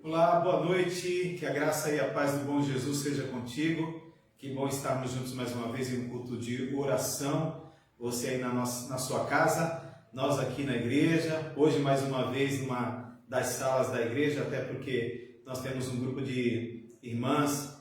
Olá, boa noite, que a graça e a paz do bom Jesus seja contigo. Que bom estarmos juntos mais uma vez em um culto de oração. Você aí na sua casa, nós aqui na igreja. Hoje mais uma vez numa das salas da igreja, até porque nós temos um grupo de irmãs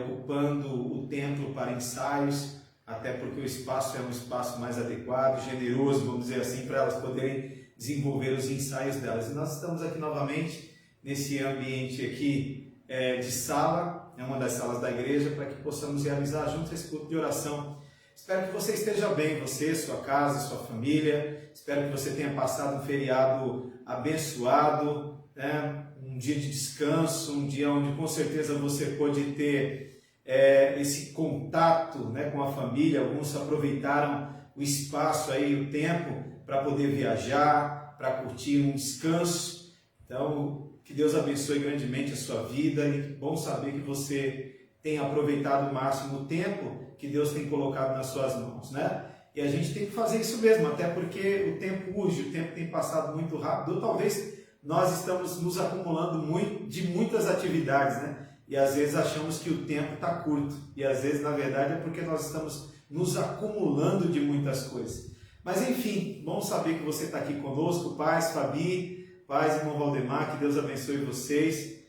ocupando o templo para ensaios, até porque o espaço é um espaço mais adequado, generoso, vamos dizer assim, para elas poderem desenvolver os ensaios delas. E nós estamos aqui novamente nesse ambiente aqui de sala, é uma das salas da igreja, para que possamos realizar juntos esse culto de oração. Espero que você esteja bem, você, sua casa, sua família. Espero que você tenha passado um feriado abençoado, né? Um dia de descanso, um dia onde com certeza você pôde ter esse contato, né, com a família. Alguns aproveitaram o espaço aí, o tempo, para poder viajar, para curtir um descanso. Então, que Deus abençoe grandemente a sua vida e bom saber que você tem aproveitado o máximo o tempo que Deus tem colocado nas suas mãos, né? E a gente tem que fazer isso mesmo, até porque o tempo urge, o tempo tem passado muito rápido, ou talvez nós estamos nos acumulando de muitas atividades, né? E às vezes achamos que o tempo está curto, e às vezes na verdade é porque nós estamos nos acumulando de muitas coisas. Mas enfim, bom saber que você está aqui conosco, Paz, Fabi, Paz, irmão Valdemar, que Deus abençoe vocês.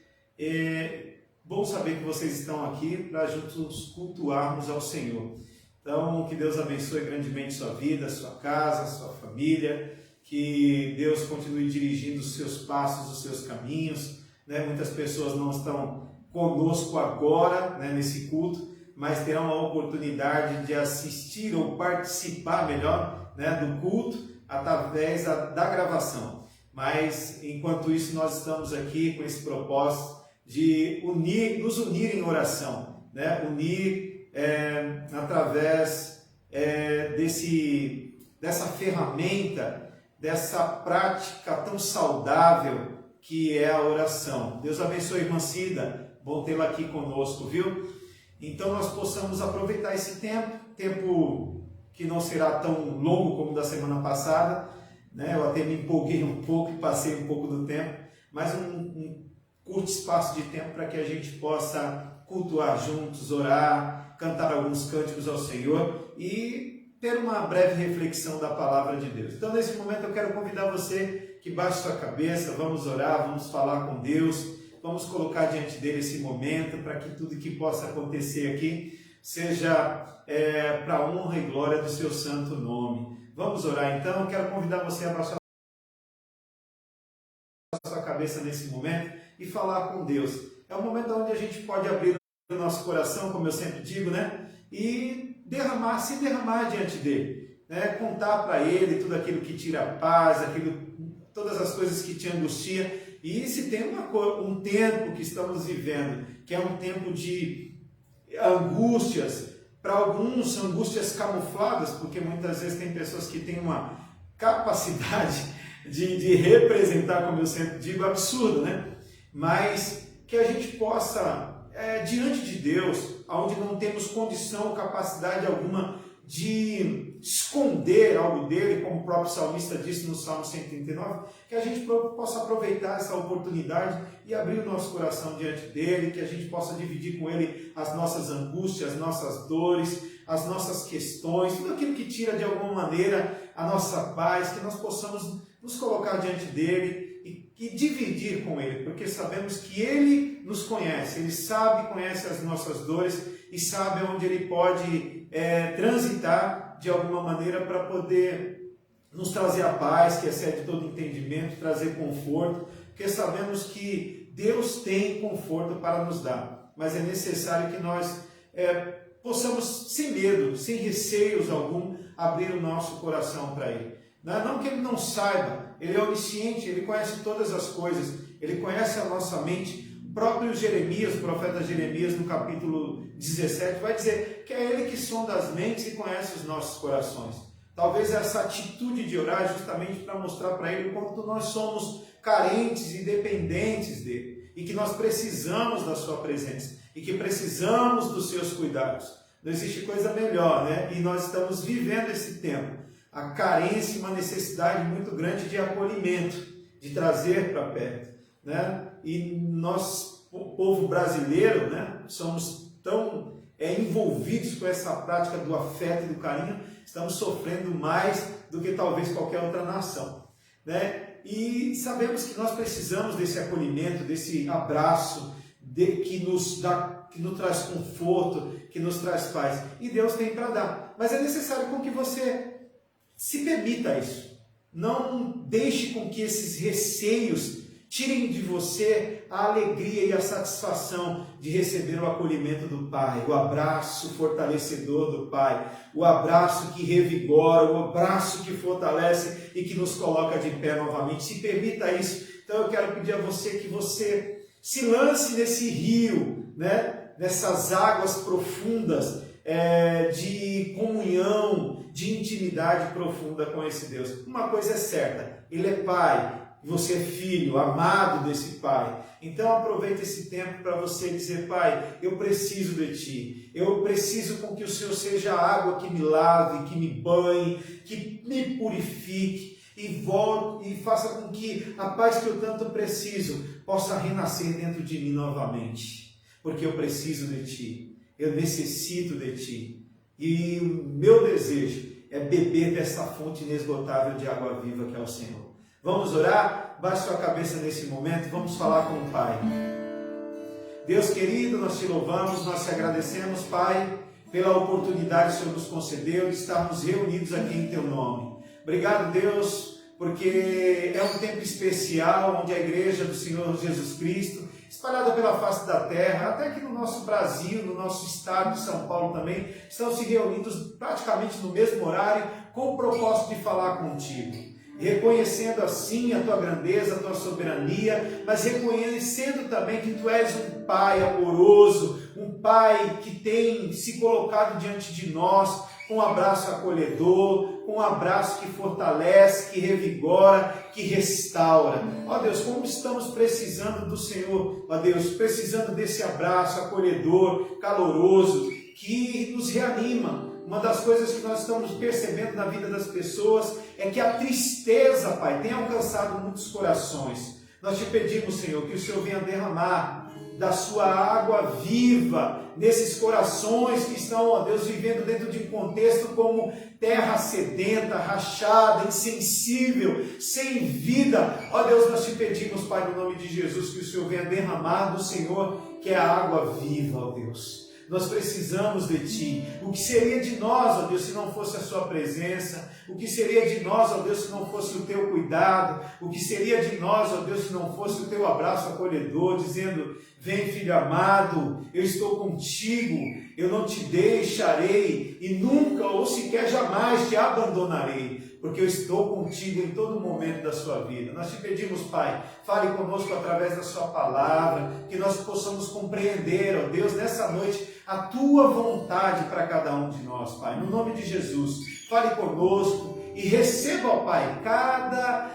Bom saber que vocês estão aqui para juntos cultuarmos ao Senhor. Então, que Deus abençoe grandemente sua vida, sua casa, sua família, que Deus continue dirigindo os seus passos, os seus caminhos, né? Muitas pessoas não estão conosco agora, né, nesse culto, mas terão a oportunidade de assistir ou participar melhor, né, do culto através da gravação. Mas, enquanto isso, nós estamos aqui com esse propósito de nos unir em oração, né? Unir através dessa ferramenta, dessa prática tão saudável que é a oração. Deus abençoe, irmã Cida, bom tê-la aqui conosco, viu? Então, nós possamos aproveitar esse tempo que não será tão longo como da semana passada, né? Eu até me empolguei um pouco e passei um pouco do tempo, mas um curto espaço de tempo para que a gente possa cultuar juntos, orar, cantar alguns cânticos ao Senhor e ter uma breve reflexão da palavra de Deus. Então, nesse momento, eu quero convidar você que baixe sua cabeça, vamos orar, vamos falar com Deus, vamos colocar diante dele esse momento para que tudo que possa acontecer aqui seja para a honra e glória do seu santo nome. Vamos orar então. Eu quero convidar você a baixar a sua cabeça nesse momento e falar com Deus. É um momento onde a gente pode abrir o nosso coração, como eu sempre digo, né? E se derramar diante dele, né? Contar para ele tudo aquilo que tira a paz, todas as coisas que te angustia. E se tem um tempo que estamos vivendo, que é um tempo de angústias, para alguns angústias camufladas, porque muitas vezes tem pessoas que têm uma capacidade de representar, como eu sempre digo, absurdo, né? Mas que a gente possa, diante de Deus, onde não temos condição ou capacidade alguma de esconder algo dele, como o próprio salmista disse no Salmo 139, que a gente possa aproveitar essa oportunidade e abrir o nosso coração diante dele, que a gente possa dividir com ele as nossas angústias, as nossas dores, as nossas questões, tudo aquilo que tira de alguma maneira a nossa paz, que nós possamos nos colocar diante dele e dividir com ele, porque sabemos que ele nos conhece, ele conhece as nossas dores e sabe onde ele pode transitar de alguma maneira para poder nos trazer a paz, que excede todo entendimento, trazer conforto, porque sabemos que Deus tem conforto para nos dar, mas é necessário que nós possamos, sem medo, sem receios algum, abrir o nosso coração para Ele. Não que Ele não saiba, Ele é onisciente, Ele conhece todas as coisas, Ele conhece a nossa mente. O próprio Jeremias, o profeta Jeremias, no capítulo 17, vai dizer que é Ele que sonda as mentes e conhece os nossos corações. Talvez essa atitude de orar é justamente para mostrar para Ele o quanto nós somos carentes e dependentes dEle, e que nós precisamos da Sua presença, e que precisamos dos Seus cuidados. Não existe coisa melhor, né? E nós estamos vivendo esse tempo. A carência e uma necessidade muito grande de acolhimento, de trazer para perto. né? E nós, o povo brasileiro, né, somos tão envolvidos com essa prática do afeto e do carinho, estamos sofrendo mais do que talvez qualquer outra nação, né? E sabemos que nós precisamos desse acolhimento, desse abraço, que nos traz conforto, que nos traz paz. E Deus tem para dar. Mas é necessário com que você se permita isso. Não deixe com que esses receios tirem de você a alegria e a satisfação de receber o acolhimento do Pai, o abraço fortalecedor do Pai, o abraço que revigora, o abraço que fortalece e que nos coloca de pé novamente. Se permita isso. Então eu quero pedir a você que você se lance nesse rio, né? Nessas águas profundas de comunhão, de intimidade profunda com esse Deus. Uma coisa é certa, Ele é Pai. Você é filho, amado desse Pai. Então aproveite esse tempo para você dizer: Pai, eu preciso de Ti. Eu preciso com que o Senhor seja a água que me lave, que me banhe, que me purifique e volte e faça com que a paz que eu tanto preciso possa renascer dentro de mim novamente. Porque eu preciso de Ti. Eu necessito de Ti. E o meu desejo é beber dessa fonte inesgotável de água viva que é o Senhor. Vamos orar? Baixe sua cabeça nesse momento, vamos falar com o Pai. Deus querido, nós Te louvamos, nós Te agradecemos, Pai, pela oportunidade que o Senhor nos concedeu de estarmos reunidos aqui em Teu nome. Obrigado, Deus, porque é um tempo especial onde a Igreja do Senhor Jesus Cristo, espalhada pela face da terra, até aqui no nosso Brasil, no nosso estado de São Paulo também, estão se reunidos praticamente no mesmo horário, com o propósito de falar contigo. Reconhecendo assim a Tua grandeza, a Tua soberania, mas reconhecendo também que Tu és um Pai amoroso, um Pai que tem se colocado diante de nós com um abraço acolhedor, com um abraço que fortalece, que revigora, que restaura. Ó Deus, como estamos precisando do Senhor, ó Deus, precisando desse abraço acolhedor, caloroso, que nos reanima. Uma das coisas que nós estamos percebendo na vida das pessoas é que a tristeza, Pai, tem alcançado muitos corações. Nós Te pedimos, Senhor, que o Senhor venha derramar da Sua água viva nesses corações que estão, ó Deus, vivendo dentro de um contexto como terra sedenta, rachada, insensível, sem vida. Ó Deus, nós Te pedimos, Pai, no nome de Jesus, que o Senhor venha derramar do Senhor, que é a água viva, ó Deus. Nós precisamos de Ti. O que seria de nós, ó Deus, se não fosse a Sua presença? O que seria de nós, ó Deus, se não fosse o Teu cuidado? O que seria de nós, ó Deus, se não fosse o Teu abraço acolhedor, dizendo: vem, filho amado, eu estou contigo, eu não te deixarei e nunca ou sequer jamais te abandonarei, porque eu estou contigo em todo momento da sua vida. Nós Te pedimos, Pai, fale conosco através da Sua palavra, que nós possamos compreender, ó Deus, nessa noite, a Tua vontade para cada um de nós, Pai. No nome de Jesus, fale conosco e receba, ó Pai, cada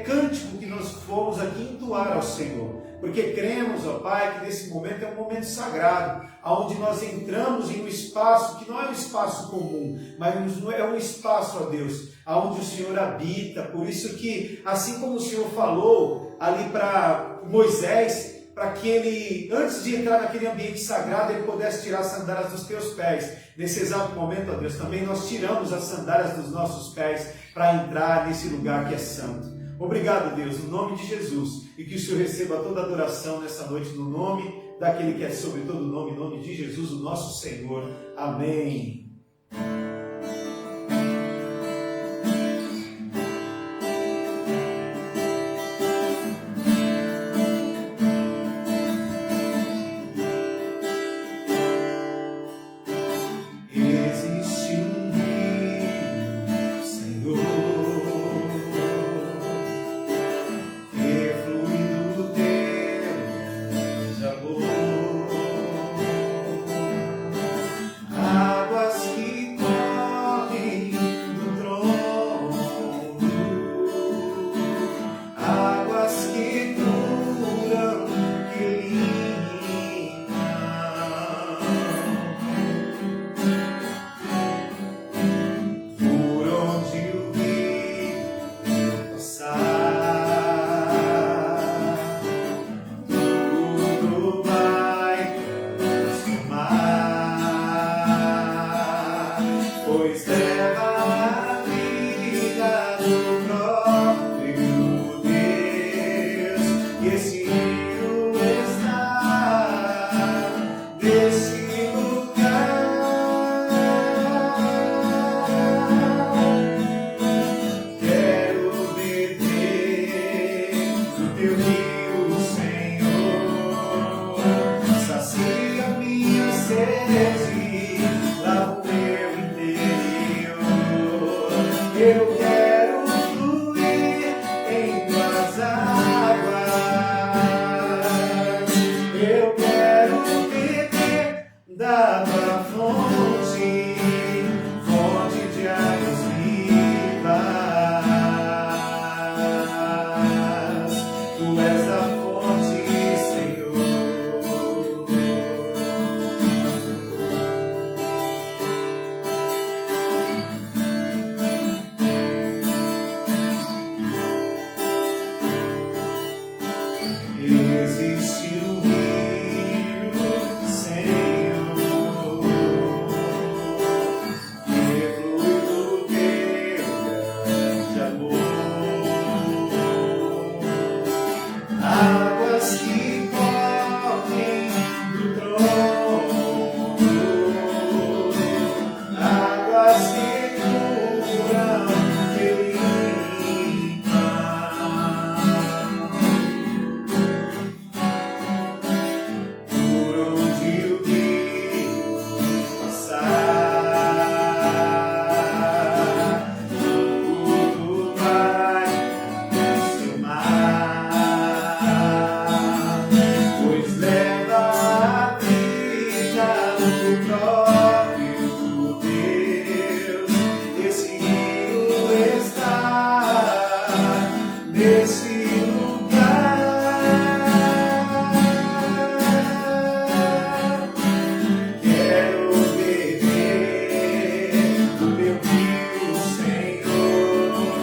cântico que nós formos aqui entoar ao Senhor. Porque cremos, ó Pai, que nesse momento é um momento sagrado, onde nós entramos em um espaço que não é um espaço comum, mas é um espaço, ó Deus, onde o Senhor habita. Por isso que, assim como o Senhor falou ali para Moisés, para que ele, antes de entrar naquele ambiente sagrado, ele pudesse tirar as sandálias dos teus pés. Nesse exato momento, ó Deus, também nós tiramos as sandálias dos nossos pés para entrar nesse lugar que é santo. Obrigado, Deus, no nome de Jesus, e que o Senhor receba toda a adoração nessa noite, no nome daquele que é sobre todo nome, em nome de Jesus, o nosso Senhor. Amém. Águas que nesse lugar. Quero beber do meu rio, Senhor.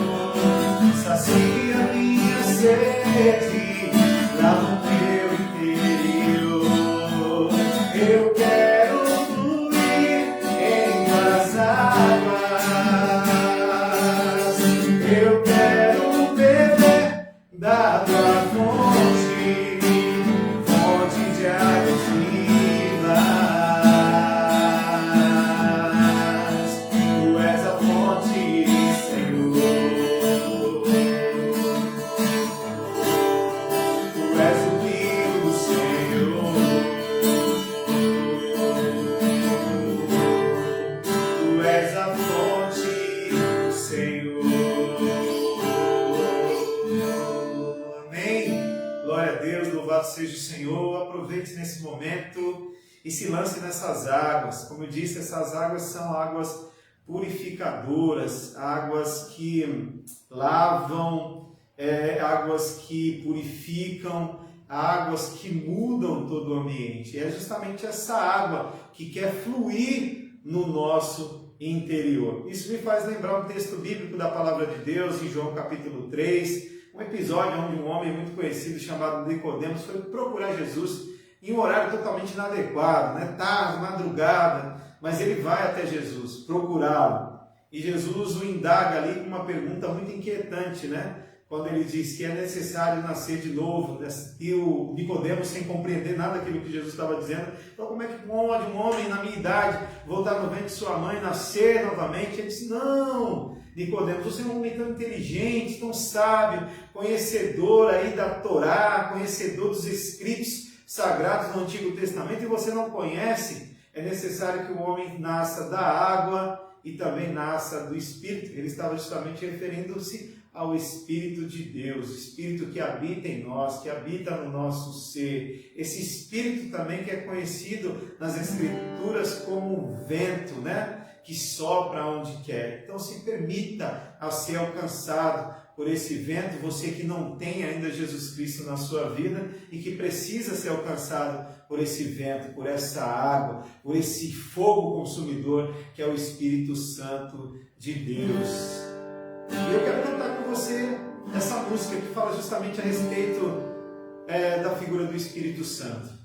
Sacia minha sede lá no teu interior. Eu quero fluir em tuas águas. Eu quero beber da tua fonte, fonte de águas vivas. Tu és a fonte, Senhor. Tu és o rio, Senhor. Tu és a fonte, Senhor. Amém. Glória a Deus, louvado seja o Senhor. Aproveite nesse momento e se lance nessas águas. Como eu disse, essas águas são águas purificadoras, águas que lavam, águas que purificam, águas que mudam todo o ambiente. E é justamente essa água que quer fluir no nosso interior. Isso me faz lembrar um texto bíblico da Palavra de Deus, em João capítulo 3, um episódio onde um homem muito conhecido chamado Nicodemos foi procurar Jesus em um horário totalmente inadequado, tarde, madrugada, mas ele vai até Jesus procurá-lo. E Jesus o indaga ali com uma pergunta muito inquietante, quando ele diz que é necessário nascer de novo. E o Nicodemos, sem compreender nada daquilo que Jesus estava dizendo, falou: como é que pode um homem na minha idade voltar no ventre de sua mãe, nascer novamente? Ele disse: não, Nicodemos, você é um homem tão inteligente, tão sábio, conhecedor aí da Torá, conhecedor dos escritos sagrados do Antigo Testamento, e você não conhece? É necessário que o homem nasça da água e também nasça do Espírito. Ele estava justamente referindo-se ao Espírito de Deus, o Espírito que habita em nós, que habita no nosso ser. Esse Espírito também que é conhecido nas Escrituras como um vento, que sopra onde quer. Então se permita a ser alcançado por esse vento, você que não tem ainda Jesus Cristo na sua vida e que precisa ser alcançado por esse vento, por essa água, por esse fogo consumidor que é o Espírito Santo de Deus. E eu quero cantar com você essa música que fala justamente a respeito da figura do Espírito Santo.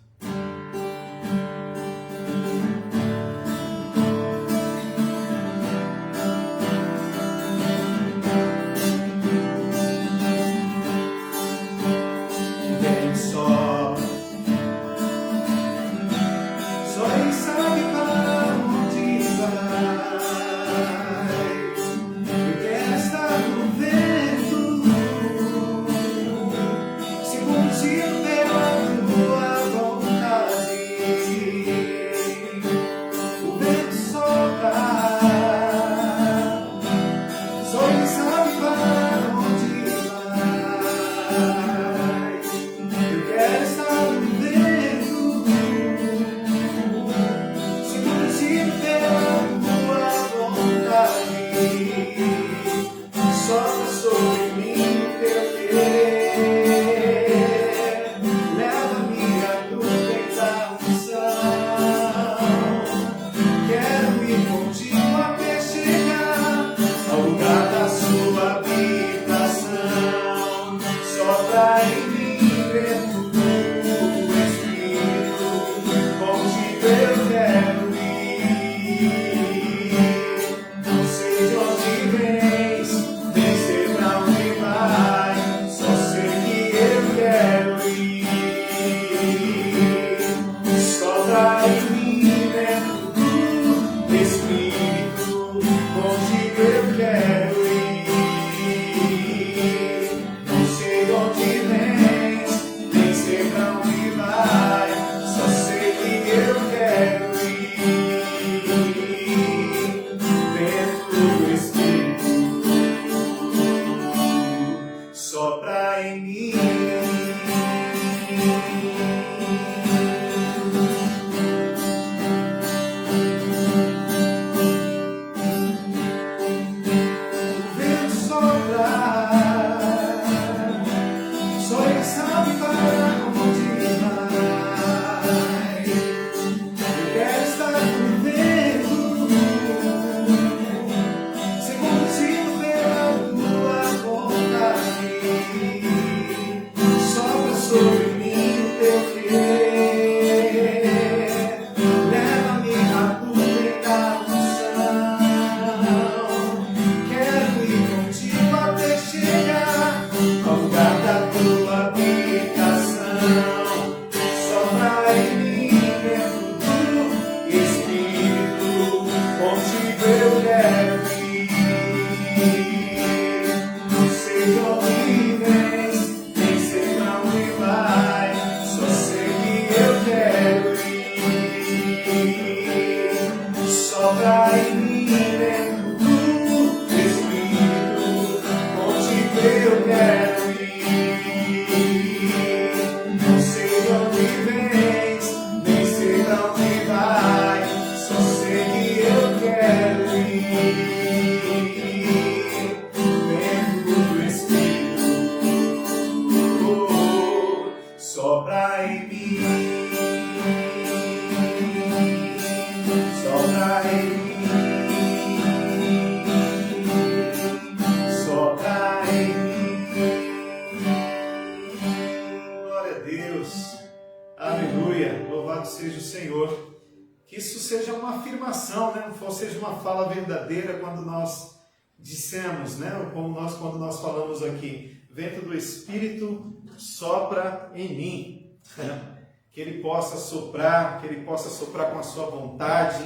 Sopra em mim, sopra em mim, sopra em mim. Glória a Deus, aleluia, louvado seja o Senhor. Que isso seja uma afirmação, né? Ou seja uma fala verdadeira quando nós dissemos, né? Ou como quando nós falamos aqui, vento do Espírito sopra em mim, que Ele possa soprar com a sua vontade,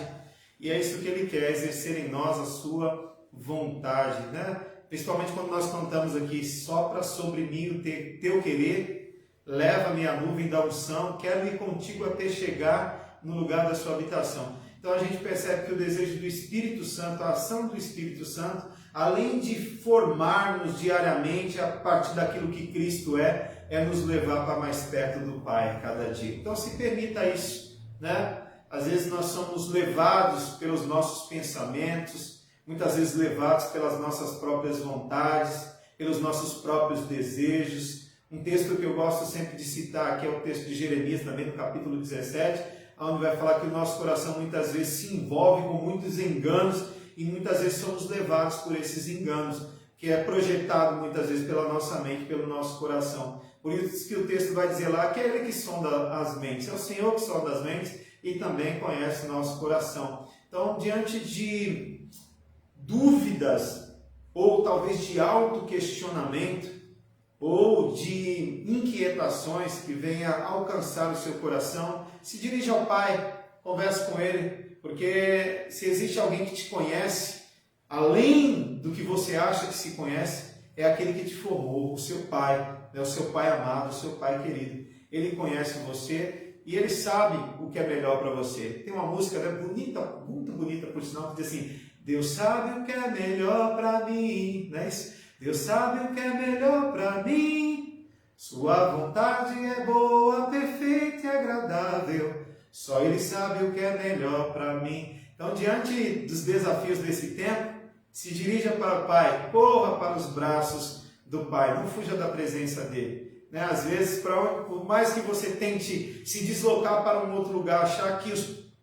e é isso que Ele quer, exercer em nós a sua vontade, né? Principalmente quando nós cantamos aqui, sopra sobre mim o teu querer, leva-me à nuvem da unção, quero ir contigo até chegar no lugar da sua habitação. Então a gente percebe que o desejo do Espírito Santo, a ação do Espírito Santo, além de formar-nos diariamente a partir daquilo que Cristo é nos levar para mais perto do Pai cada dia. Então se permita isso, né? Às vezes nós somos levados pelos nossos pensamentos, muitas vezes levados pelas nossas próprias vontades, pelos nossos próprios desejos. Um texto que eu gosto sempre de citar, que é o texto de Jeremias, também no capítulo 17, onde vai falar que o nosso coração muitas vezes se envolve com muitos enganos e muitas vezes somos levados por esses enganos, que é projetado muitas vezes pela nossa mente, pelo nosso coração. Por isso que o texto vai dizer lá que é Ele que sonda as mentes, é o Senhor que sonda as mentes e também conhece o nosso coração. Então, diante de dúvidas ou talvez de autoquestionamento ou de inquietações que venha alcançar o seu coração, se dirija ao Pai, converse com Ele, porque se existe alguém que te conhece, além do que você acha que se conhece, é aquele que te formou, o seu Pai, né? O seu Pai amado, o seu Pai querido. Ele conhece você e Ele sabe o que é melhor para você. Tem uma música, né, bonita, muito bonita por sinal, que diz assim, Deus sabe o que é melhor para mim, não é isso? Deus sabe o que é melhor para mim, sua vontade é boa, perfeita e agradável, só Ele sabe o que é melhor para mim. Então, diante dos desafios desse tempo, se dirija para o Pai, corra para os braços do Pai, não fuja da presença dEle. Né? Às vezes, por mais que você tente se deslocar para um outro lugar, achar que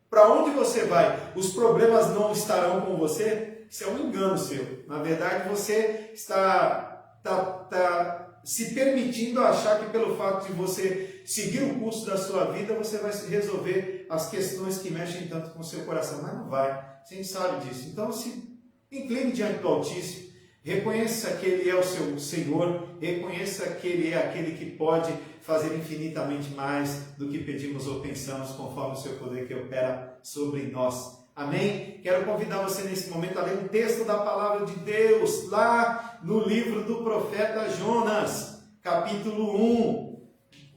para onde você vai, os problemas não estarão com você, isso é um engano seu. Na verdade, você está se permitindo achar que pelo fato de você seguir o curso da sua vida, você vai resolver as questões que mexem tanto com o seu coração. Mas não vai. A gente sabe disso. Então, se incline diante do Altíssimo. Reconheça que Ele é o seu Senhor. Reconheça que Ele é aquele que pode fazer infinitamente mais do que pedimos ou pensamos, conforme o seu poder que opera sobre nós. Amém? Quero convidar você nesse momento a ler um texto da palavra de Deus, lá no livro do profeta Jonas, capítulo 1.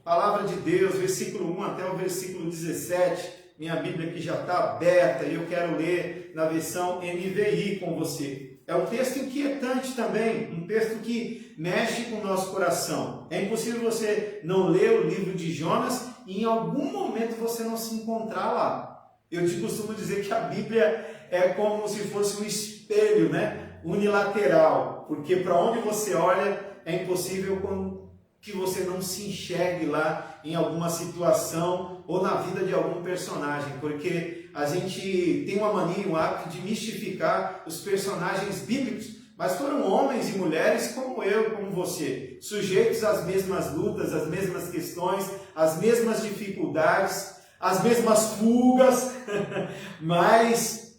Palavra de Deus, versículo 1 até o versículo 17. Minha Bíblia aqui já está aberta e eu quero ler na versão NVI com você. É um texto inquietante também, um texto que mexe com o nosso coração. É impossível você não ler o livro de Jonas e em algum momento você não se encontrar lá. Eu te costumo dizer que a Bíblia é como se fosse um espelho, né? Unilateral, porque para onde você olha é impossível que você não se enxergue lá em alguma situação ou na vida de algum personagem, porque a gente tem uma mania, um hábito de mistificar os personagens bíblicos, mas foram homens e mulheres como eu, como você, sujeitos às mesmas lutas, às mesmas questões, às mesmas dificuldades, as mesmas fugas, mas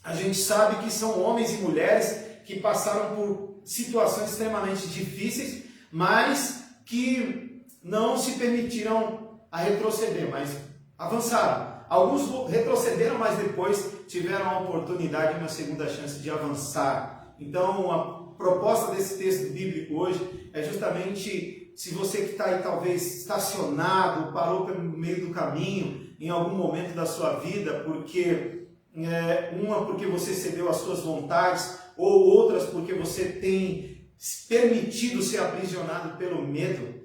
a gente sabe que são homens e mulheres que passaram por situações extremamente difíceis, mas que não se permitiram a retroceder, mas avançaram. Alguns retrocederam, mas depois tiveram a oportunidade e uma segunda chance de avançar. Então, a proposta desse texto bíblico hoje é justamente... Se você que está aí talvez estacionado, parou pelo meio do caminho em algum momento da sua vida, porque porque você cedeu às suas vontades, ou outras porque você tem permitido ser aprisionado pelo medo,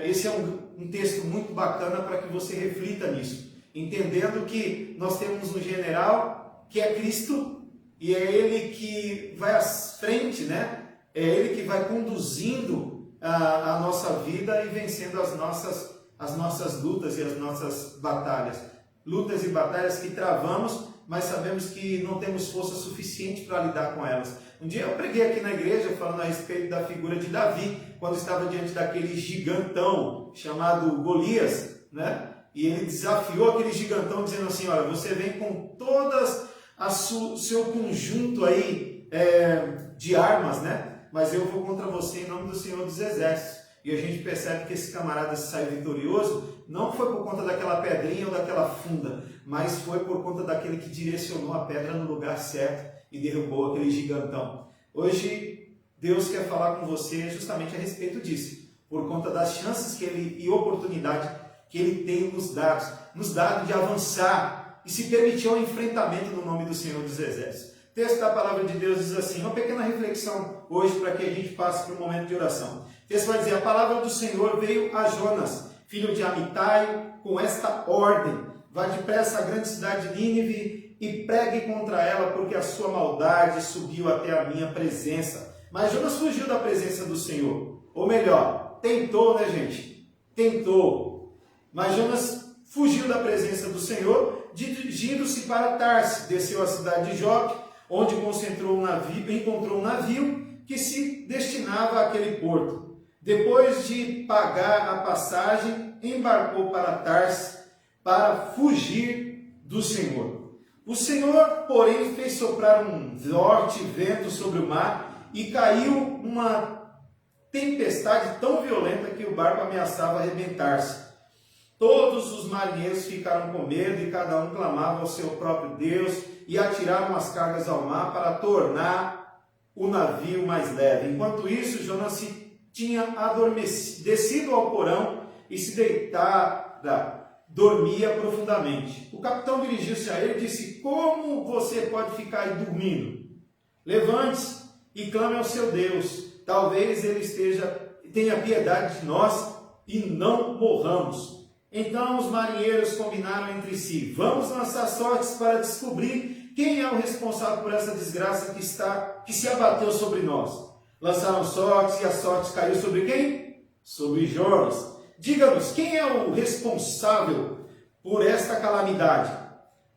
esse é um texto muito bacana para que você reflita nisso, entendendo que nós temos um general que é Cristo, e é Ele que vai à frente, né? É Ele que vai conduzindo a nossa vida e vencendo as nossas as nossas lutas e as nossas batalhas. Lutas e batalhas que travamos, mas sabemos que não temos força suficiente para lidar com elas. Um dia eu preguei aqui na igreja falando a respeito da figura de Davi, quando estava diante daquele gigantão chamado Golias, né? E ele desafiou aquele gigantão dizendo assim, olha, você vem com todas o seu conjunto aí de armas, né? Mas eu vou contra você em nome do Senhor dos Exércitos. E a gente percebe que esse camarada saiu vitorioso, não foi por conta daquela pedrinha ou daquela funda, mas foi por conta daquele que direcionou a pedra no lugar certo e derrubou aquele gigantão. Hoje, Deus quer falar com você justamente a respeito disso, por conta das chances que Ele e oportunidade que Ele tem nos dado de avançar e se permitir um enfrentamento no nome do Senhor dos Exércitos. O texto da palavra de Deus diz assim, uma pequena reflexão hoje para que a gente passe para um momento de oração. O texto vai dizer, a palavra do Senhor veio a Jonas, filho de Amitai, com esta ordem, vá depressa à grande cidade de Nínive e pregue contra ela, porque a sua maldade subiu até a minha presença. Mas Jonas fugiu da presença do Senhor, ou melhor, tentou, né gente? Tentou. Mas Jonas fugiu da presença do Senhor, dirigindo-se para Tarse, desceu à cidade de Jope, onde encontrou um navio que se destinava àquele porto. Depois de pagar a passagem, embarcou para Tarse para fugir do Senhor. O Senhor, porém, fez soprar um forte vento sobre o mar e caiu uma tempestade tão violenta que o barco ameaçava arrebentar-se. Todos os marinheiros ficaram com medo e cada um clamava ao seu próprio Deus e atiraram as cargas ao mar para tornar o navio mais leve. Enquanto isso, Jonas tinha descido ao porão e se deitara, dormia profundamente. O capitão dirigiu-se a ele e disse, como você pode ficar aí dormindo? Levante-se e clame ao seu Deus, talvez ele tenha piedade de nós e não morramos. Então os marinheiros combinaram entre si, vamos lançar sortes para descobrir quem é o responsável por essa desgraça que se abateu sobre nós. Lançaram sortes e a sorte caiu sobre quem? Sobre Jonas. Diga-nos, quem é o responsável por esta calamidade?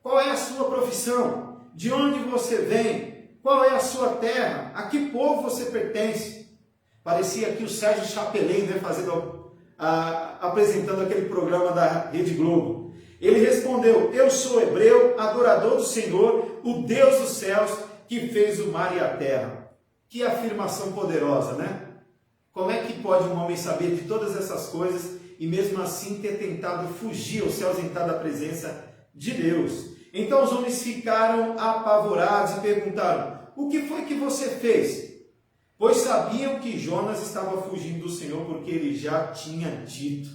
Qual é a sua profissão? De onde você vem? Qual é a sua terra? A que povo você pertence? Parecia aqui o Sérgio Chapelin, né, apresentando aquele programa da Rede Globo. Ele respondeu, eu sou hebreu, adorador do Senhor, o Deus dos céus, que fez o mar e a terra. Que afirmação poderosa, né? Como é que pode um homem saber de todas essas coisas e mesmo assim ter tentado fugir ou se ausentar da presença de Deus? Então os homens ficaram apavorados e perguntaram, o que foi que você fez? Pois sabiam que Jonas estava fugindo do Senhor, porque ele já tinha dito.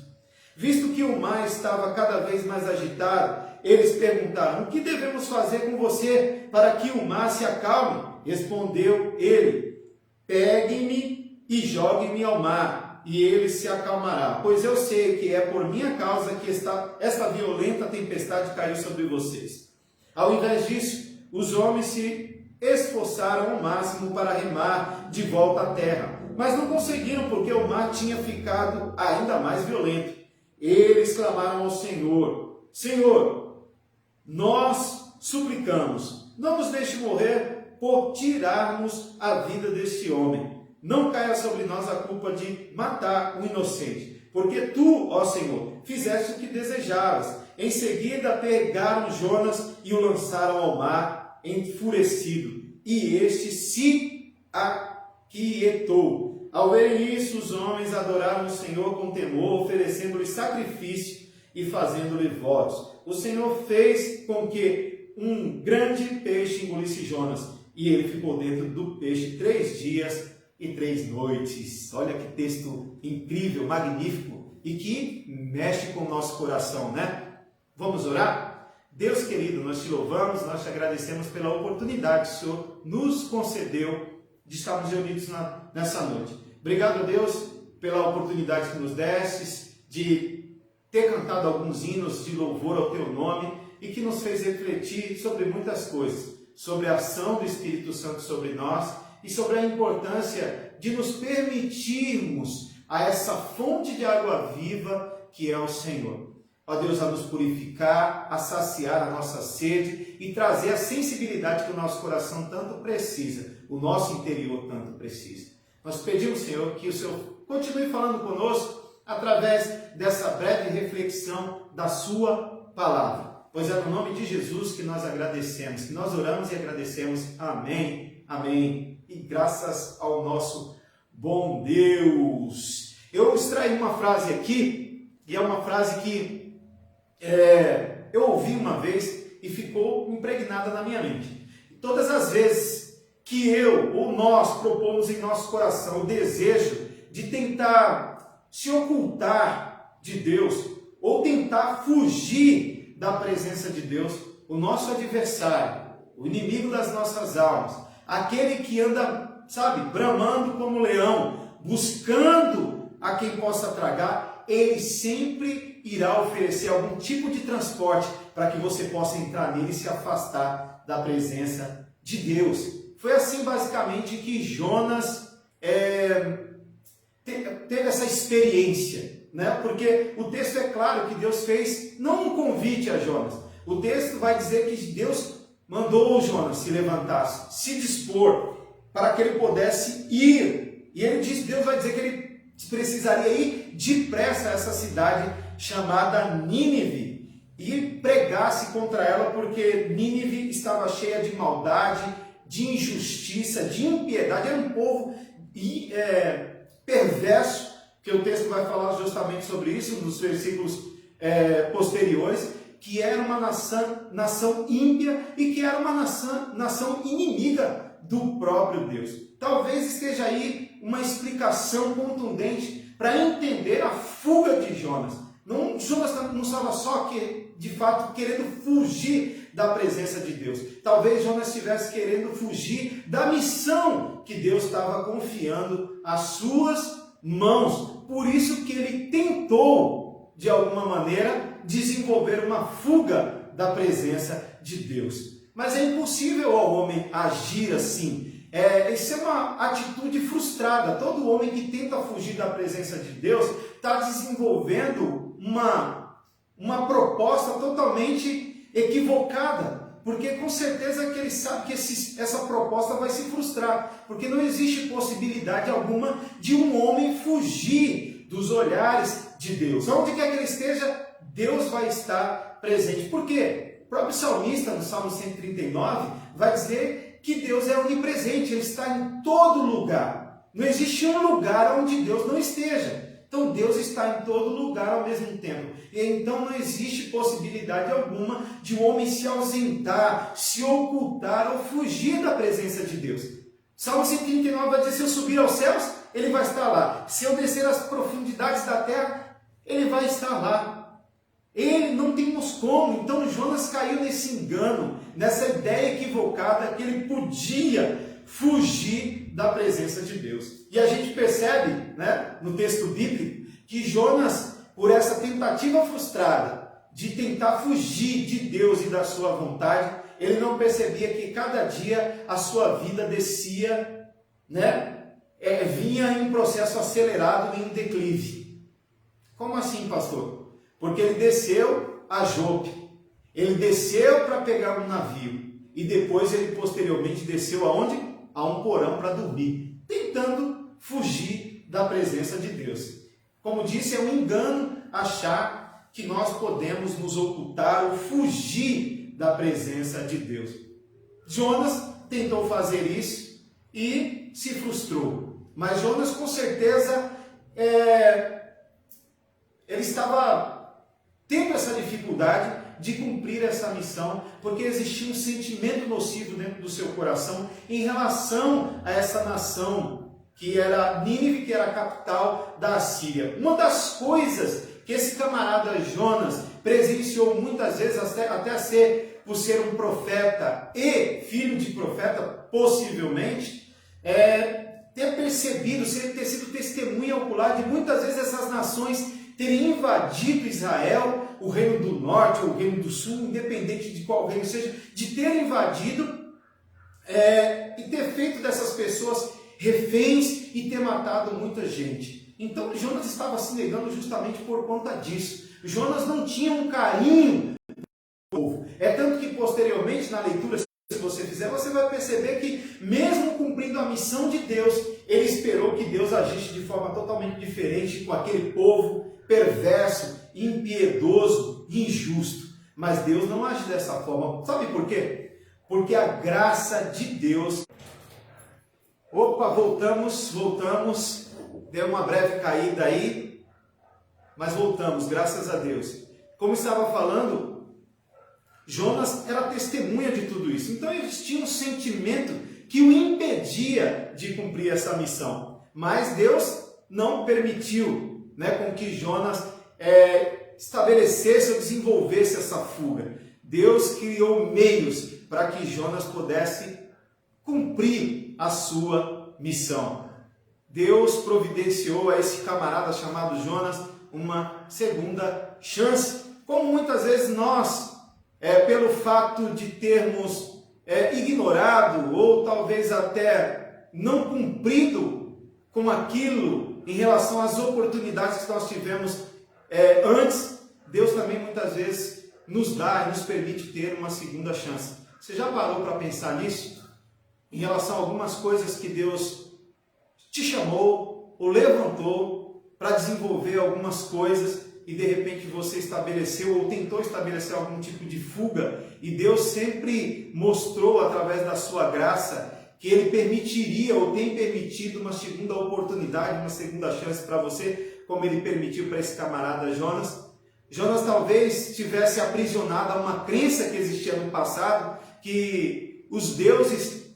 Visto que o mar estava cada vez mais agitado, eles perguntaram, o que devemos fazer com você para que o mar se acalme? Respondeu ele, pegue-me e jogue-me ao mar, e ele se acalmará, pois eu sei que é por minha causa que esta violenta tempestade caiu sobre vocês. Ao invés disso, os homens se esforçaram ao máximo para remar de volta à terra, mas não conseguiram porque o mar tinha ficado ainda mais violento. Eles clamaram ao Senhor, Senhor, nós suplicamos, não nos deixe morrer por tirarmos a vida deste homem. Não caia sobre nós a culpa de matar um inocente, porque tu, ó Senhor, fizeste o que desejavas. Em seguida pegaram Jonas e o lançaram ao mar enfurecido, e este se aquietou. Ao verem isso, os homens adoraram o Senhor com temor, oferecendo-lhe sacrifício e fazendo-lhe votos. O Senhor fez com que um grande peixe engolisse Jonas, e ele ficou dentro do peixe 3 dias e 3 noites. Olha que texto incrível, magnífico, e que mexe com o nosso coração, né? Vamos orar? Deus querido, nós te louvamos, nós te agradecemos pela oportunidade que o Senhor nos concedeu de estarmos reunidos nessa noite. Obrigado, Deus, pela oportunidade que nos destes de ter cantado alguns hinos de louvor ao teu nome e que nos fez refletir sobre muitas coisas, sobre a ação do Espírito Santo sobre nós e sobre a importância de nos permitirmos a essa fonte de água viva que é o Senhor. Ó Deus, a nos purificar, a saciar a nossa sede e trazer a sensibilidade que o nosso coração tanto precisa, o nosso interior tanto precisa. Nós pedimos, Senhor, que o Senhor continue falando conosco através dessa breve reflexão da sua palavra. Pois é no nome de Jesus que nós agradecemos, que nós oramos e agradecemos. Amém, amém. E graças ao nosso bom Deus. Eu extraí uma frase aqui, e é uma frase que eu ouvi uma vez e ficou impregnada na minha mente. Todas as vezes que eu ou nós propomos em nosso coração o desejo de tentar se ocultar de Deus ou tentar fugir da presença de Deus, o nosso adversário, o inimigo das nossas almas, aquele que anda, bramando como leão, buscando a quem possa tragar, ele sempre irá oferecer algum tipo de transporte para que você possa entrar nele e se afastar da presença de Deus. Foi assim basicamente que Jonas teve essa experiência, né? Porque o texto é claro que Deus fez não um convite a Jonas. O texto vai dizer que Deus mandou o Jonas se levantar, se dispor para que ele pudesse ir. E Deus vai dizer que ele precisaria ir depressa a essa cidade chamada Nínive e pregasse contra ela, porque Nínive estava cheia de maldade, de injustiça, de impiedade. Era um povo perverso, que o texto vai falar justamente sobre isso nos versículos posteriores, que era uma nação ímpia e que era uma nação inimiga do próprio Deus. Talvez esteja aí uma explicação contundente para entender a fuga de Jonas. Jonas não estava só de fato querendo fugir da presença de Deus. Talvez Jonas estivesse querendo fugir da missão que Deus estava confiando às suas mãos. Por isso que ele tentou, de alguma maneira, desenvolver uma fuga da presença de Deus. Mas é impossível ao homem agir assim. Isso é uma atitude frustrada. Todo homem que tenta fugir da presença de Deus está desenvolvendo uma proposta totalmente equivocada, porque com certeza que ele sabe que essa proposta vai se frustrar, porque não existe possibilidade alguma de um homem fugir dos olhares de Deus. Onde quer que ele esteja, Deus vai estar presente. Por quê? O próprio salmista, no Salmo 139, vai dizer que Deus é onipresente, ele está em todo lugar. Não existe um lugar onde Deus não esteja. Então Deus está em todo lugar ao mesmo tempo. E então não existe possibilidade alguma de um homem se ausentar, se ocultar ou fugir da presença de Deus. Salmo 139 vai dizer: se eu subir aos céus, ele vai estar lá. Se eu descer às profundidades da terra, ele vai estar lá. Ele não temos como. Então Jonas caiu nesse engano, nessa ideia equivocada que ele podia fugir da presença de Deus. E a gente percebe, né, no texto bíblico, que Jonas, por essa tentativa frustrada de tentar fugir de Deus e da sua vontade, ele não percebia que cada dia a sua vida descia, né, vinha em um processo acelerado, em um declive. Como assim, pastor? Porque ele desceu a Jope, ele desceu para pegar um navio, e depois ele posteriormente desceu aonde? A um porão para dormir, tentando fugir da presença de Deus. Como disse, é um engano achar que nós podemos nos ocultar ou fugir da presença de Deus. Jonas tentou fazer isso e se frustrou. Mas Jonas, com certeza, ele estava tendo essa dificuldade de cumprir essa missão, porque existia um sentimento nocivo dentro do seu coração em relação a essa nação que era Nínive, que era a capital da Assíria. Uma das coisas que esse camarada Jonas presenciou muitas vezes, até por ser um profeta e filho de profeta, possivelmente, ter percebido, ter sido testemunha ocular de muitas vezes essas nações terem invadido Israel, o reino do norte ou o reino do sul, independente de qual reino seja, de ter invadido e ter feito dessas pessoas reféns e ter matado muita gente. Então Jonas estava se negando justamente por conta disso. Jonas não tinha um carinho pelo povo. É tanto que posteriormente na leitura, se você fizer, você vai perceber que mesmo cumprindo a missão de Deus, ele esperou que Deus agisse de forma totalmente diferente com aquele povo perverso, impiedoso, injusto. Mas Deus não age dessa forma. Sabe por quê? Porque a graça de Deus... Opa, voltamos. Deu uma breve caída aí, mas voltamos, graças a Deus. Como estava falando, Jonas era testemunha de tudo isso. Então existia um sentimento que o impedia de cumprir essa missão. Mas Deus não permitiu, com que Jonas estabelecesse ou desenvolvesse essa fuga. Deus criou meios para que Jonas pudesse cumprir a sua missão. Deus providenciou a esse camarada chamado Jonas uma segunda chance. Como muitas vezes nós, pelo fato de termos ignorado ou talvez até não cumprido com aquilo em relação às oportunidades que nós tivemos antes, Deus também muitas vezes nos dá e nos permite ter uma segunda chance. Você já parou para pensar nisso? Em relação a algumas coisas que Deus te chamou ou levantou para desenvolver algumas coisas e de repente você estabeleceu ou tentou estabelecer algum tipo de fuga e Deus sempre mostrou através da sua graça que Ele permitiria ou tem permitido uma segunda oportunidade, uma segunda chance para você, como Ele permitiu para esse camarada Jonas. Jonas talvez tivesse aprisionado a uma crença que existia no passado, que os deuses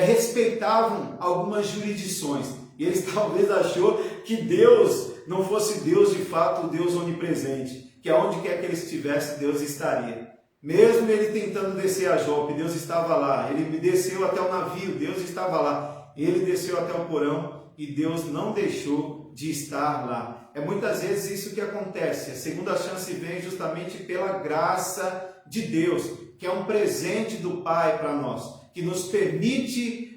respeitavam algumas jurisdições. E eles talvez achou que Deus não fosse Deus de fato, o Deus onipresente, que aonde quer que ele estivesse, Deus estaria. Mesmo ele tentando descer a Jope, Deus estava lá. Ele desceu até o navio, Deus estava lá. Ele desceu até o porão e Deus não deixou de estar lá. É muitas vezes isso que acontece. A segunda chance vem justamente pela graça de Deus, que é um presente do Pai para nós, que nos permite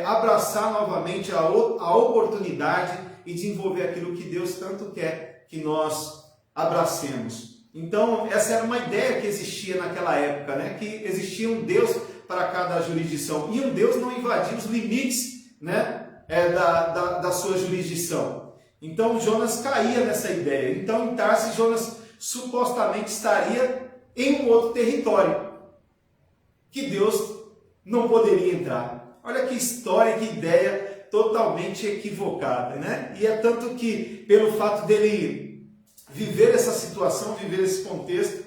abraçar novamente a oportunidade e desenvolver aquilo que Deus tanto quer que nós abracemos. Então, essa era uma ideia que existia naquela época, que existia um Deus para cada jurisdição, e um Deus não invadia os limites da sua jurisdição. Então, Jonas caía nessa ideia. Então, em Tarsis, Jonas supostamente estaria em um outro território que Deus não poderia entrar. Olha que história, que ideia totalmente equivocada, E é tanto que, pelo fato dele viver essa situação, viver esse contexto,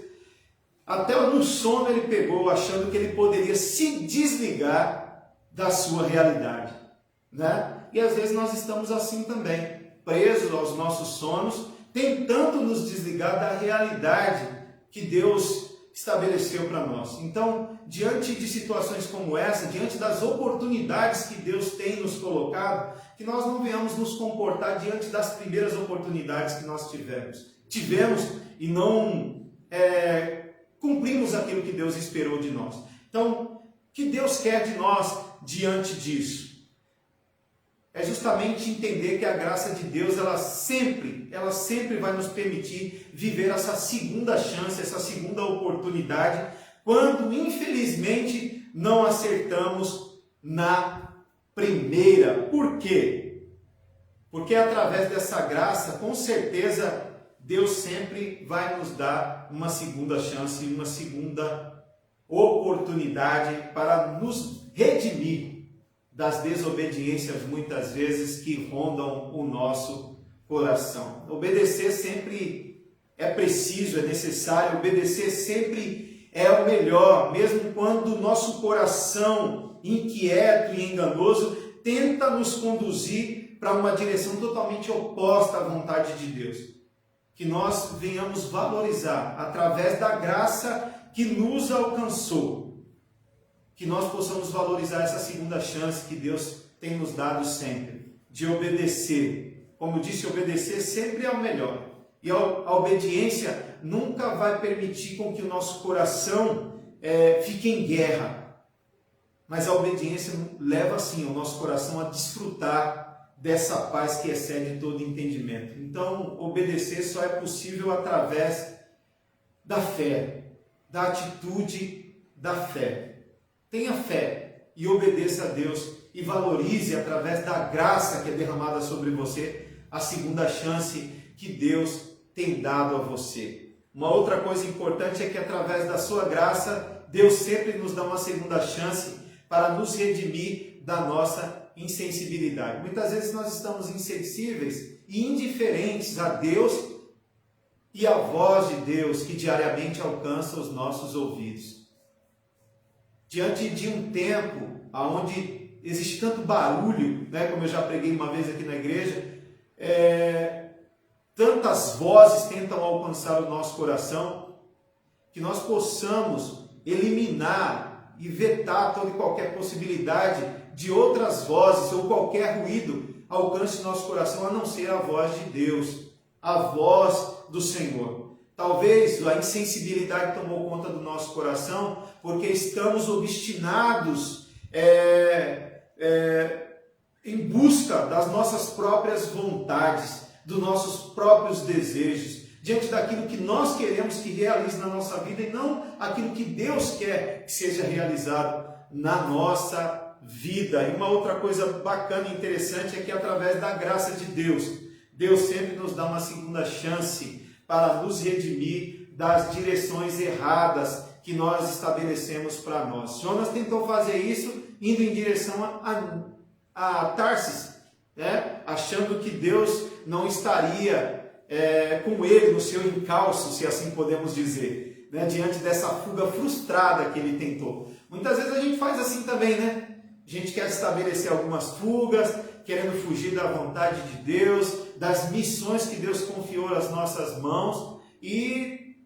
até no sono ele pegou, achando que ele poderia se desligar da sua realidade, E às vezes nós estamos assim também, presos aos nossos sonhos, tentando nos desligar da realidade que Deus estabeleceu para nós. Então, diante de situações como essa, diante das oportunidades que Deus tem nos colocado, que nós não venhamos nos comportar diante das primeiras oportunidades que nós tivemos e não cumprimos aquilo que Deus esperou de nós. Então, o que Deus quer de nós diante disso? É justamente entender que a graça de Deus, ela sempre vai nos permitir viver essa segunda chance, essa segunda oportunidade, quando infelizmente não acertamos na primeira. Por quê? Porque através dessa graça, com certeza, Deus sempre vai nos dar uma segunda chance, uma segunda oportunidade para nos redimir das desobediências muitas vezes que rondam o nosso coração. Obedecer sempre é preciso, é necessário, obedecer sempre é o melhor, mesmo quando o nosso coração inquieto e enganoso tenta nos conduzir para uma direção totalmente oposta à vontade de Deus. Que nós venhamos valorizar, através da graça que nos alcançou, que nós possamos valorizar essa segunda chance que Deus tem nos dado sempre, de obedecer. Como eu disse, obedecer sempre é o melhor. E a obediência nunca vai permitir com que o nosso coração fique em guerra. Mas a obediência leva, sim, o nosso coração a desfrutar dessa paz que excede todo entendimento. Então, obedecer só é possível através da fé, da atitude da fé. Tenha fé e obedeça a Deus e valorize através da graça que é derramada sobre você a segunda chance que Deus tem dado a você. Uma outra coisa importante é que através da sua graça, Deus sempre nos dá uma segunda chance para nos redimir da nossa insensibilidade. Muitas vezes nós estamos insensíveis e indiferentes a Deus e à voz de Deus que diariamente alcança os nossos ouvidos. Diante de um tempo onde existe tanto barulho, né, como eu já preguei uma vez aqui na igreja, tantas vozes tentam alcançar o nosso coração, que nós possamos eliminar e vetar toda e qualquer possibilidade de outras vozes ou qualquer ruído alcance nosso coração, a não ser a voz de Deus, a voz do Senhor. Talvez a insensibilidade tomou conta do nosso coração porque estamos obstinados em busca das nossas próprias vontades, dos nossos próprios desejos, diante daquilo que nós queremos que realize na nossa vida e não aquilo que Deus quer que seja realizado na nossa vida. E uma outra coisa bacana e interessante é que através da graça de Deus, Deus sempre nos dá uma segunda chance para nos redimir das direções erradas que nós estabelecemos para nós. Jonas tentou fazer isso indo em direção a Tarsis, né? Achando que Deus não estaria com ele no seu encalço, se assim podemos dizer, né? Diante dessa fuga frustrada que ele tentou. Muitas vezes a gente faz assim também, né? A gente quer estabelecer algumas fugas, querendo fugir da vontade de Deus, das missões que Deus confiou às nossas mãos e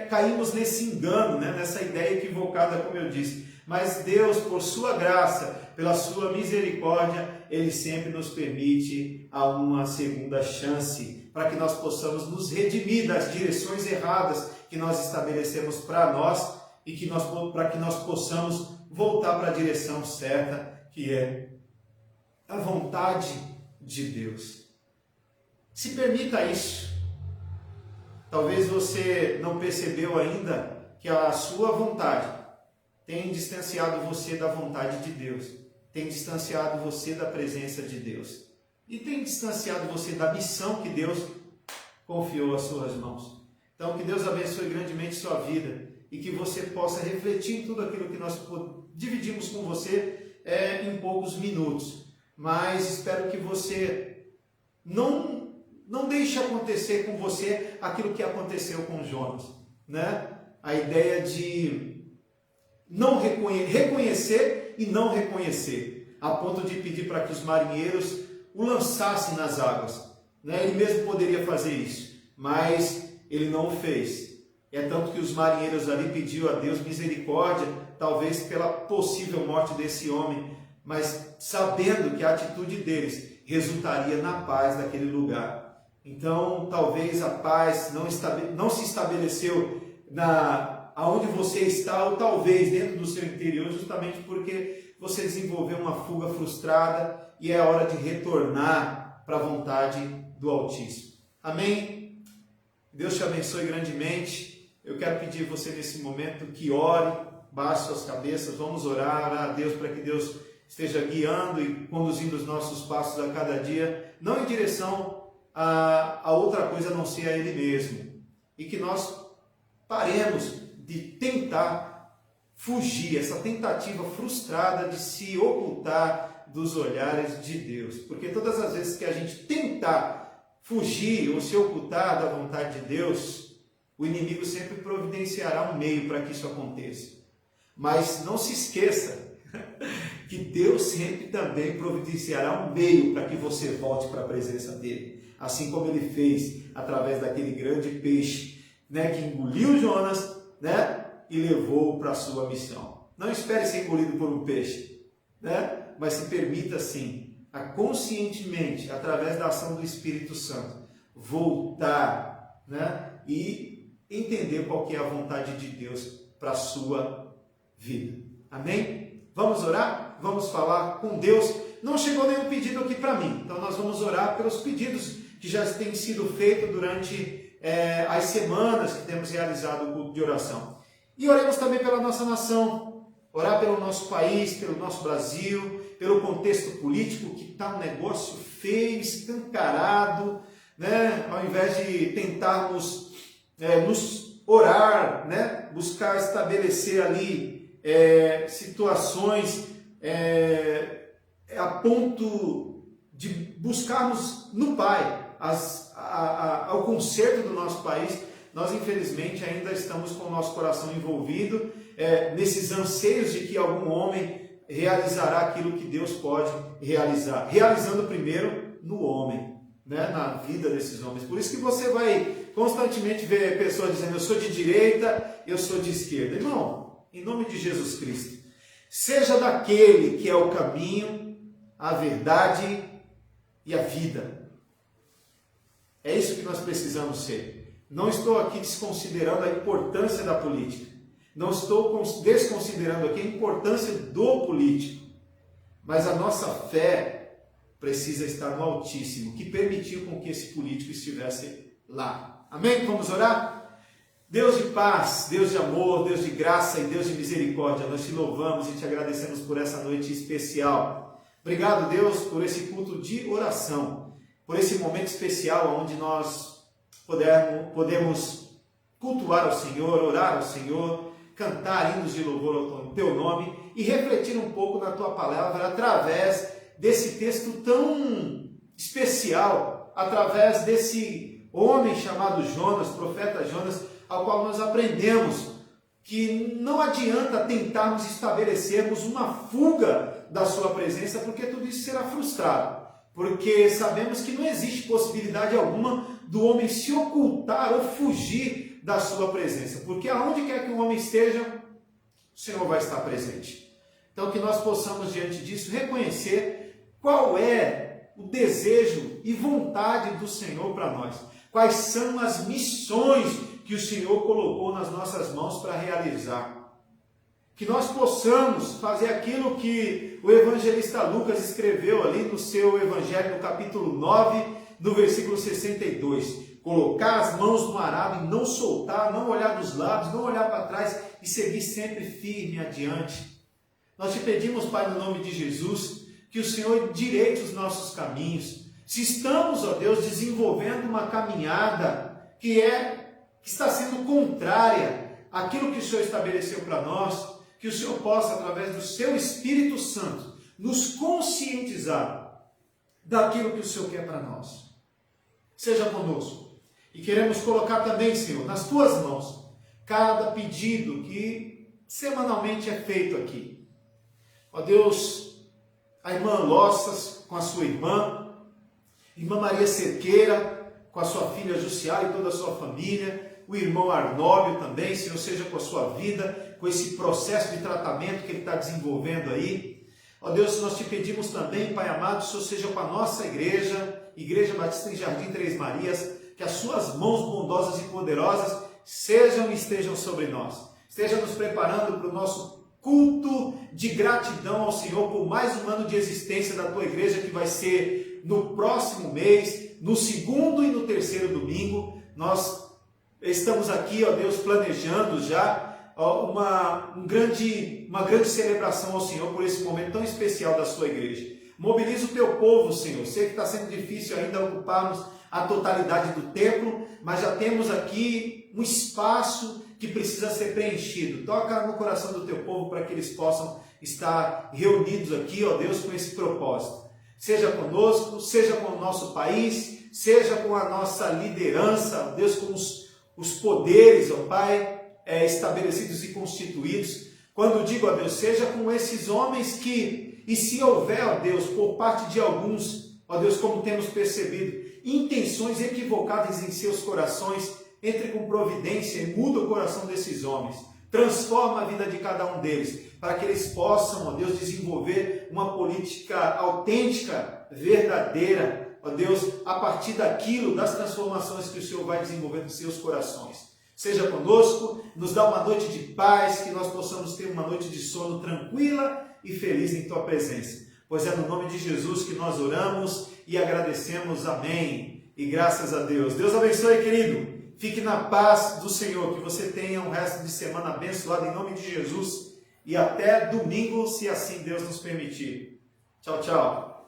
caímos nesse engano, né? Nessa ideia equivocada, como eu disse. Mas Deus, por sua graça, pela sua misericórdia, Ele sempre nos permite uma segunda chance para que nós possamos nos redimir das direções erradas que nós estabelecemos para nós e para que nós possamos voltar para a direção certa, que é a vontade de Deus. Se permita isso. Talvez você não percebeu ainda que a sua vontade tem distanciado você da vontade de Deus, tem distanciado você da presença de Deus e tem distanciado você da missão que Deus confiou às suas mãos. Então, que Deus abençoe grandemente sua vida e que você possa refletir em tudo aquilo que nós dividimos com você em poucos minutos. Mas espero que você não deixe acontecer com você aquilo que aconteceu com Jonas, né? A ideia de não reconhecer e não reconhecer, a ponto de pedir para que os marinheiros o lançassem nas águas, né? Ele mesmo poderia fazer isso, mas ele não o fez. É tanto que os marinheiros ali pediram a Deus misericórdia, talvez pela possível morte desse homem, mas sabendo que a atitude deles resultaria na paz daquele lugar. Então, talvez a paz não se estabeleceu aonde você está, ou talvez dentro do seu interior, justamente porque você desenvolveu uma fuga frustrada e é hora de retornar para a vontade do Altíssimo. Amém? Deus te abençoe grandemente. Eu quero pedir a você nesse momento que ore, baixe suas cabeças, vamos orar a Deus para que Deus esteja guiando e conduzindo os nossos passos a cada dia, não em direção a outra coisa a não ser a Ele mesmo. E que nós paremos de tentar fugir, essa tentativa frustrada de se ocultar dos olhares de Deus. Porque todas as vezes que a gente tentar fugir ou se ocultar da vontade de Deus, o inimigo sempre providenciará um meio para que isso aconteça. Mas não se esqueça que Deus sempre também providenciará um meio para que você volte para a presença dele. Assim como ele fez através daquele grande peixe, né, que engoliu Jonas, né, e levou para a sua missão. Não espere ser engolido por um peixe, né, mas se permita sim, a conscientemente, através da ação do Espírito Santo, voltar, né, e entender qual que é a vontade de Deus para a sua vida. Amém? Vamos orar? Vamos falar com Deus não chegou nenhum pedido aqui para mim. Então nós vamos orar pelos pedidos que já têm sido feitos durante as semanas que temos realizado o culto de oração. E oremos também pela nossa nação, orar pelo nosso país, pelo nosso Brasil, pelo contexto político que está um negócio feio, escancarado, né? Ao invés de tentarmos nos orar, né? Buscar estabelecer ali situações a ponto de buscarmos no Pai ao conserto do nosso país, nós infelizmente ainda estamos com o nosso coração envolvido nesses anseios de que algum homem realizará aquilo que Deus pode realizar, realizando primeiro no homem, né? Na vida desses homens. Por isso que você vai constantemente ver pessoas dizendo: eu sou de direita, eu sou de esquerda. Irmão, em nome de Jesus Cristo, seja daquele que é o caminho, a verdade e a vida. É isso que nós precisamos ser. Não estou aqui desconsiderando a importância da política. Não estou desconsiderando aqui a importância do político. Mas a nossa fé precisa estar no Altíssimo, que permitiu com que esse político estivesse lá. Amém? Vamos orar? Deus de paz, Deus de amor, Deus de graça e Deus de misericórdia, nós te louvamos e te agradecemos por essa noite especial. Obrigado, Deus, por esse culto de oração, por esse momento especial onde nós podemos cultuar ao Senhor, orar ao Senhor, cantar hinos de louvor ao teu nome e refletir um pouco na tua palavra através desse texto tão especial, através desse homem chamado Jonas, profeta Jonas, ao qual nós aprendemos que não adianta tentarmos estabelecermos uma fuga da sua presença, porque tudo isso será frustrado. Porque sabemos que não existe possibilidade alguma do homem se ocultar ou fugir da sua presença. Porque aonde quer que o homem esteja, o Senhor vai estar presente. Então que nós possamos, diante disso, reconhecer qual é o desejo e vontade do Senhor para nós. Quais são as missões que o Senhor colocou nas nossas mãos para realizar. Que nós possamos fazer aquilo que o evangelista Lucas escreveu ali no seu evangelho, no capítulo 9, no versículo 62. Colocar as mãos no arado e não soltar, não olhar dos lados, não olhar para trás e seguir sempre firme adiante. Nós te pedimos, Pai, no nome de Jesus, que o Senhor endireite os nossos caminhos. Se estamos, ó Deus, desenvolvendo uma caminhada que está sendo contrária àquilo que o Senhor estabeleceu para nós, que o Senhor possa, através do seu Espírito Santo, nos conscientizar daquilo que o Senhor quer para nós. Seja conosco. E queremos colocar também, Senhor, nas tuas mãos, cada pedido que semanalmente é feito aqui. Ó Deus, a irmã Lossas com a sua irmã Maria Cerqueira com a sua filha Jussiara e toda a sua família, o irmão Arnóbio também, Senhor, seja com a sua vida, com esse processo de tratamento que ele está desenvolvendo aí. Ó Deus, nós te pedimos também, Pai amado, que o Senhor seja com a nossa Igreja Batista em Jardim Três Marias, que as suas mãos bondosas e poderosas sejam e estejam sobre nós. Esteja nos preparando para o nosso culto de gratidão ao Senhor por mais um ano de existência da tua igreja, que vai ser no próximo mês, no segundo e no terceiro domingo. Nós estamos aqui, ó Deus, planejando já uma grande celebração ao Senhor por esse momento tão especial da sua igreja. Mobiliza o teu povo, Senhor. Sei que está sendo difícil ainda ocuparmos a totalidade do templo, mas já temos aqui um espaço que precisa ser preenchido. Toca no coração do teu povo para que eles possam estar reunidos aqui, ó Deus, com esse propósito. Seja conosco, seja com o nosso país, seja com a nossa liderança, ó Deus, com os poderes, ó Pai, estabelecidos e constituídos. Quando digo, ó Deus, seja com esses homens e se houver, ó Deus, por parte de alguns, ó Deus, como temos percebido, intenções equivocadas em seus corações, entre com providência e muda o coração desses homens. Transforma a vida de cada um deles, para que eles possam, ó Deus, desenvolver uma política autêntica, verdadeira, ó Deus, a partir daquilo, das transformações que o Senhor vai desenvolvendo em seus corações. Seja conosco, nos dá uma noite de paz, que nós possamos ter uma noite de sono tranquila e feliz em tua presença. pois é no nome de Jesus que nós oramos e agradecemos. Amém. E graças a Deus. Deus abençoe, querido. Fique na paz do Senhor, que você tenha um resto de semana abençoado em nome de Jesus. E até domingo, se assim Deus nos permitir. Tchau, tchau.